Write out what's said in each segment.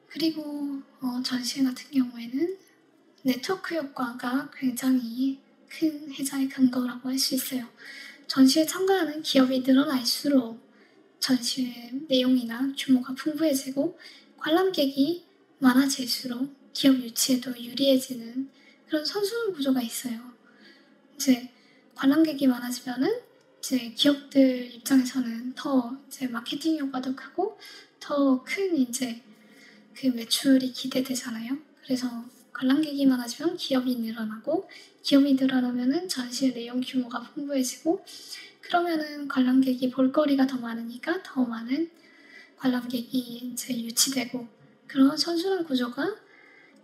그리고 전시회 같은 경우에는 네트워크 효과가 굉장히 큰 해자의 근거라고 할 수 있어요. 전시에 참가하는 기업이 늘어날수록 전시회 내용이나 규모가 풍부해지고 관람객이 많아질수록 기업 유치에도 유리해지는 그런 선순환 구조가 있어요. 이제 관람객이 많아지면은 이제 기업들 입장에서는 더 이제 마케팅 효과도 크고 더 큰 이제 그 매출이 기대되잖아요. 그래서 관람객이 많아지면 기업이 늘어나고 기업이 늘어나면은 전시회 내용 규모가 풍부해지고 그러면은 관람객이 볼거리가 더 많으니까 더 많은 관람객이 이제 유치되고 그런 선순환 구조가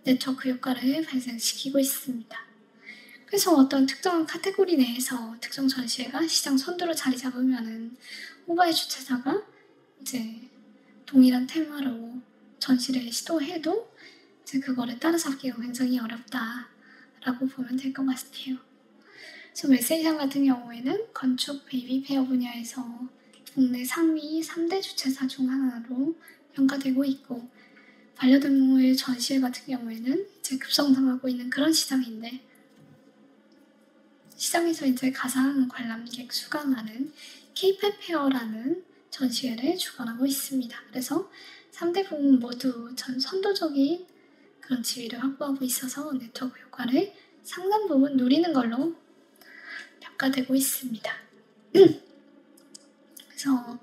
네트워크 효과를 발생시키고 있습니다. 그래서 어떤 특정한 카테고리 내에서 특정 전시회가 시장 선두로 자리 잡으면은 후바의 주최사가 이제 동일한 테마로 전시를 시도해도 이제 그거를 따라잡기가 굉장히 어렵다라고 보면 될 것 같아요. 그래서 메세이상 같은 경우에는 건축 베이비 페어 분야에서 국내 상위 3대 주최사 중 하나로 평가되고 있고 반려동물 전시회 같은 경우에는 이제 급성장하고 있는 그런 시장인데 시장에서 이제 가장 관람객 수가 많은 K-팝 페어라는 전시회를 주관하고 있습니다. 그래서 3대 부문 모두 전 선도적인 그런 지위를 확보하고 있어서 네트워크 효과를 상당 부분 누리는 걸로 평가되고 있습니다. 그래서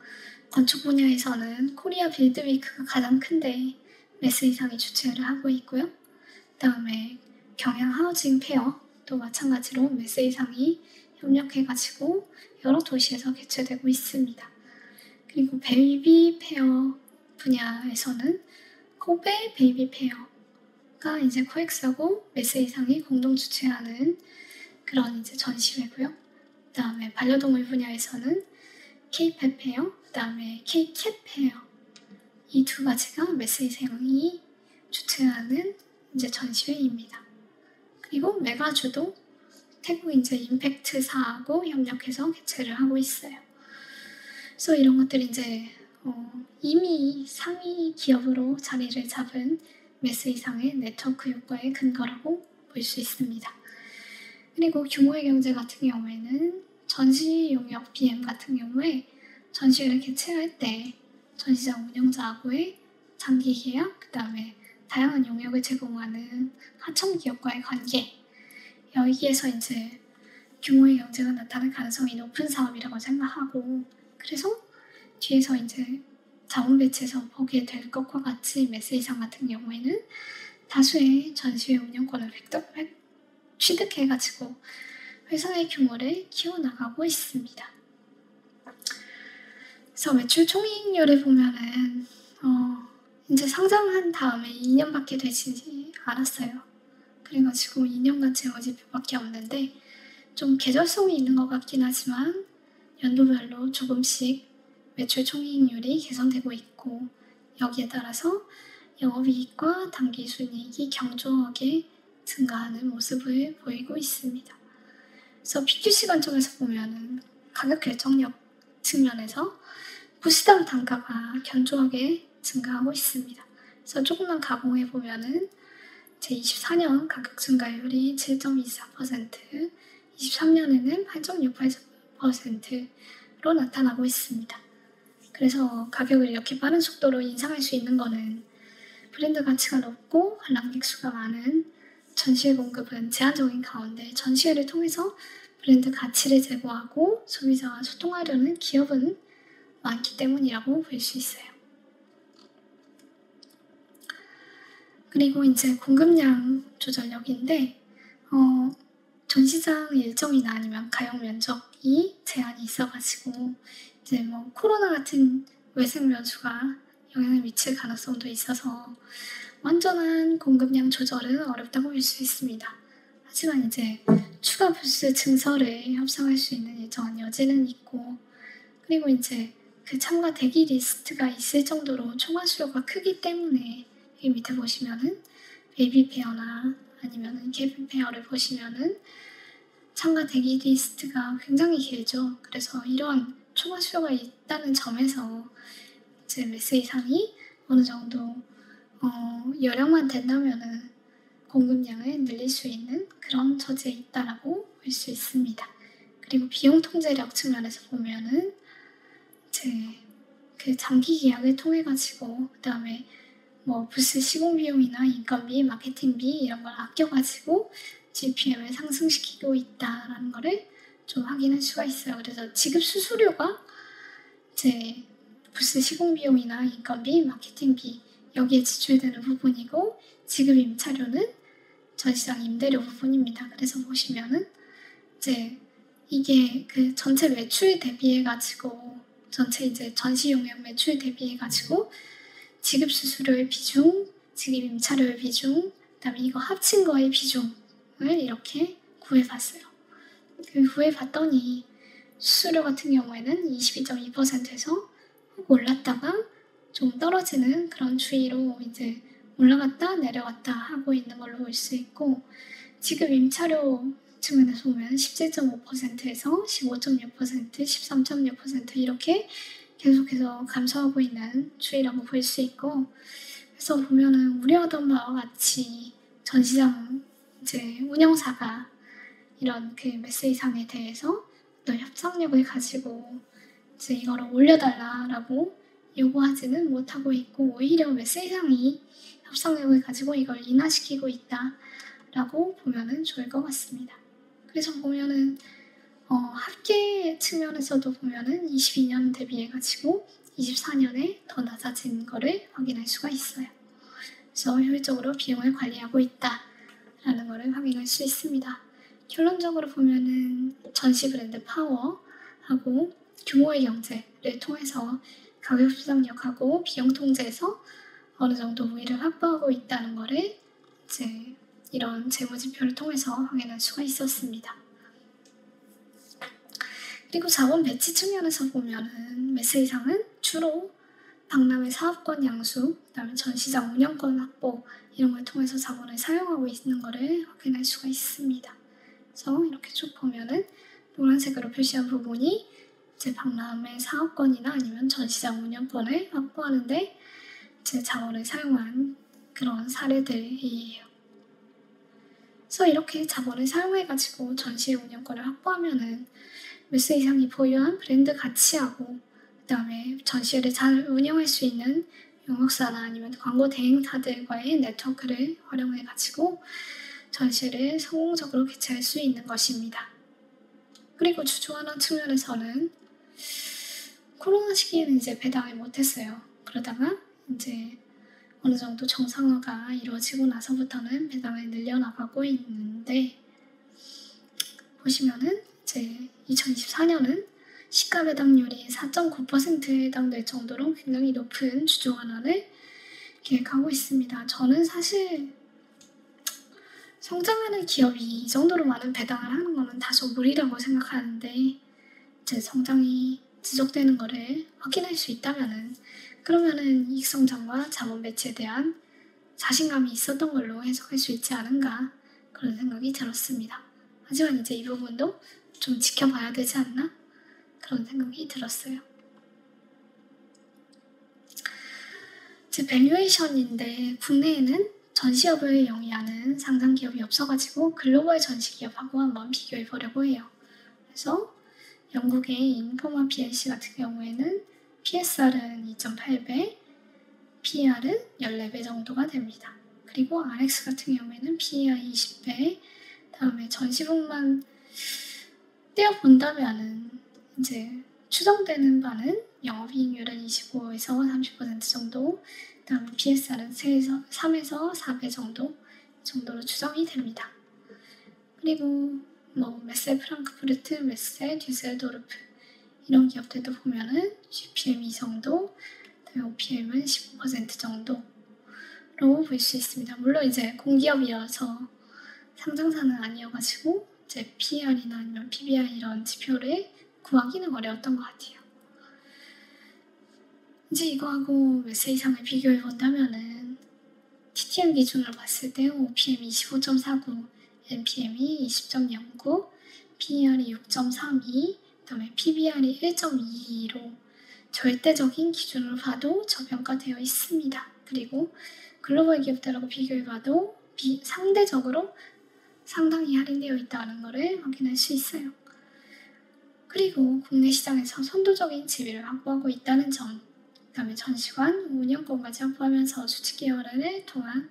건축 분야에서는 코리아 빌드위크가 가장 큰데 메스 이상이 주최를 하고 있고요. 그 다음에 경양 하우징 페어도 마찬가지로 메스 이상이 협력해가지고 여러 도시에서 개최되고 있습니다. 그리고 베이비 페어 분야에서는 코베 베이비 페어가 이제 코엑스하고 메스 이상이 공동 주최하는 그런 이제 전시회고요. 그 다음에 반려동물 분야에서는 K-팝 페어, 그 다음에 K-캣 페어 이 두 가지가 메스 이상이 주최하는 이제 전시회입니다. 그리고 메가주도 태국 이제 임팩트사하고 협력해서 개최를 하고 있어요. 그래서 이런 것들이 이제 이미 상위 기업으로 자리를 잡은 메스 이상의 네트워크 효과의 근거라고 볼 수 있습니다. 그리고 규모의 경제 같은 경우에는 전시 용역 BM 같은 경우에 전시회를 개최할 때 전시장 운영자하고의 장기 계약, 그 다음에 다양한 용역을 제공하는 하청 기업과의 관계 여기에서 이제 규모의 경제가 나타날 가능성이 높은 사업이라고 생각하고 그래서 뒤에서 이제 자본 배치해서 보게 될 것과 같이 메스 이상 같은 경우에는 다수의 전시회 운영권을 취득해가지고 회사의 규모를 키워나가고 있습니다. 그래서 매출 총이익률을 보면은 이제 상장한 다음에 2년밖에 되지 않았어요. 그래가지고 2년간 재무제표밖에 없는데 좀 계절성이 있는 것 같긴 하지만 연도별로 조금씩 매출 총이익률이 개선되고 있고 여기에 따라서 영업이익과 당기순이익이 경조하게 증가하는 모습을 보이고 있습니다. 그래서 PQC 관점에서 보면은 가격 결정력 측면에서 부시당 단가가 견조하게 증가하고 있습니다. 그래서 조금만 가공해 보면은 제 24년 가격 증가율이 7.24%, 23년에는 8.68%로 나타나고 있습니다. 그래서 가격을 이렇게 빠른 속도로 인상할 수 있는 거는 브랜드 가치가 높고 관람객 수가 많은 전시회 공급은 제한적인 가운데 전시회를 통해서 브랜드 가치를 제고하고 소비자와 소통하려는 기업은 많기 때문이라고 볼 수 있어요. 그리고 이제 공급량 조절력인데 전시장 일정이나 아니면 가용 면적이 제한이 있어가지고 이제 뭐 코로나 같은 외생 변수가 영향을 미칠 가능성도 있어서 완전한 공급량 조절은 어렵다고 볼 수 있습니다. 하지만 이제 추가 부스 증설을 협상할 수 있는 일정한 여지는 있고 그리고 이제 그 참가 대기 리스트가 있을 정도로 총괄 수요가 크기 때문에 여기 밑에 보시면은 베이비 페어나 아니면은 케이팝 페어를 보시면은 참가 대기 리스트가 굉장히 길죠. 그래서 이런 총괄 수요가 있다는 점에서 이제 메스 이상이 어느 정도 여력만 된다면은 공급량을 늘릴 수 있는 그런 처지에 있다라고 볼 수 있습니다. 그리고 비용 통제력 측면에서 보면은 이제 그 장기 계약을 통해 가지고 그다음에 뭐 부스 시공 비용이나 인건비, 마케팅비 이런 걸 아껴가지고 GPM을 상승시키고 있다라는 거를 좀 확인할 수가 있어요. 그래서 지급 수수료가 이제 부스 시공 비용이나 인건비, 마케팅비 여기에 지출되는 부분이고 지급 임차료는 전시장 임대료 부분입니다. 그래서 보시면은 이제 이게 그 전체 매출 대비해가지고 전체 이제 전시 용역 매출 대비해가지고 지급 수수료의 비중, 지급 임차료의 비중, 그다음에 이거 합친 거의 비중을 이렇게 구해봤어요. 구해봤더니 수수료 같은 경우에는 22.2%에서 올랐다가 좀 떨어지는 그런 추이로 이제 올라갔다 내려갔다 하고 있는 걸로 볼 수 있고 지급 임차료 측면에서 보면 17.5%에서 15.6%, 13.6% 이렇게 계속해서 감소하고 있는 추이라고 볼 수 있고 그래서 보면은 우려하던 바와 같이 전시장 이제 운영사가 이런 그 메시상에 대해서 또 협상력을 가지고 이제 이거를 올려달라라고 요구하지는 못하고 있고 오히려 메시상이 협상력을 가지고 이걸 인하시키고 있다라고 보면은 좋을 것 같습니다. 그래서 보면은 합계 측면에서도 보면은 22년 대비해가지고 24년에 더 낮아진 거를 확인할 수가 있어요. 그래서 효율적으로 비용을 관리하고 있다라는 거를 확인할 수 있습니다. 결론적으로 보면은 전시 브랜드 파워하고 규모의 경제를 통해서 가격 수상력하고 비용 통제에서 어느 정도 우위를 확보하고 있다는 거를 이제 이런 재무지표를 통해서 확인할 수가 있었습니다. 그리고 자본 배치 측면에서 보면은 메세이상은 주로 박람회 사업권 양수, 그다음에 전시장 운영권 확보 이런 걸 통해서 자본을 사용하고 있는 것을 확인할 수가 있습니다. 그래서 이렇게 쭉 보면은 노란색으로 표시한 부분이 이제 박람회 사업권이나 아니면 전시장 운영권을 확보하는데 제 자본을 사용한 그런 사례들이에요. 그래서 이렇게 자본을 사용해가지고 전시의 운영권을 확보하면은 메세이상이 보유한 브랜드 가치하고 그 다음에 전시회를 잘 운영할 수 있는 용역사나 아니면 광고 대행사들과의 네트워크를 활용해가지고 전시회를 성공적으로 개최할 수 있는 것입니다. 그리고 주주환원 측면에서는 코로나 시기에는 이제 배당을 못했어요. 그러다가 이제 어느 정도 정상화가 이루어지고 나서부터는 배당을 늘려나가고 있는데 보시면은 이제 2024년은 시가 배당률이 4.9%에 해당될 정도로 굉장히 높은 주주 환원을 계획하고 있습니다. 저는 사실 성장하는 기업이 이 정도로 많은 배당을 하는 거는 다소 무리라고 생각하는데 이제 성장이 지속되는 거를 확인할 수 있다면은 그러면은 이익 성장과 자본 배치에 대한 자신감이 있었던 걸로 해석할 수 있지 않은가 그런 생각이 들었습니다. 하지만 이제 이 부분도 좀 지켜봐야 되지 않나? 그런 생각이 들었어요. 이제 밸류에이션인데 국내에는 전시업을 영위하는 상장 기업이 없어가지고 글로벌 전시기업하고 한번 비교해 보려고 해요. 그래서 영국의 인포마 PLC 같은 경우에는 PSR은 2.8배, PER은 14배 정도가 됩니다. 그리고 RX 같은 경우에는 PER 20배, 다음에 전시분만 떼어본다면은 이제 추정되는 바는 영업이익률은 25에서 30% 정도, 그다음에 PSR은 3에서 4배 정도로 추정이 됩니다. 그리고 뭐 메세 프랑크푸르트, 메세 듀셀도르프 이런 기업들도 보면은 GPM 2 정도, 그다음에 OPM은 15% 정도로 볼 수 있습니다. 물론 이제 공기업이어서 상장사는 아니어가지고 이제 PER이나 아니면 PBR 이런 지표를 구하기는 어려웠던 것 같아요. 이제 이거하고 메세이상을 비교해 본다면은 TTM 기준으로 봤을 때 OPM이 25.49, NPM이 20.09, PER이 6.32, 그다음에 PBR이 1.22로 절대적인 기준으로 봐도 저평가되어 있습니다. 그리고 글로벌 기업들하고 비교해봐도 상대적으로 상당히 할인되어 있다는 것을 확인할 수 있어요. 그리고 국내 시장에서 선도적인 지위를 확보하고 있다는 점, 그 다음에 전시관 운영권까지 확보하면서 수직 계열을 통한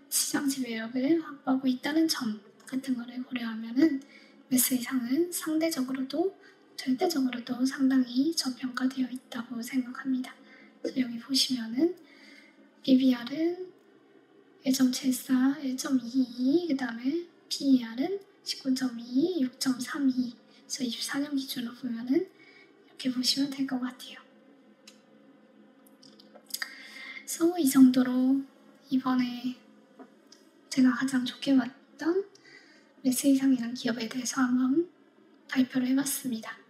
시장 지배력을 확보하고 있다는 점 같은 것을 고려하면은 메스이상은 상대적으로도 절대적으로도 상당히 저평가되어 있다고 생각합니다. 그래서 여기 보시면은 BBR은 1.74, 1.22, 그 다음에 PER은 19.2, 6.32. 그래서 24년 기준으로 보면은 이렇게 보시면 될 것 같아요. 그래서 이 정도로 이번에 제가 가장 좋게 봤던 메스이상이라는 기업에 대해서 한번 발표를 해봤습니다.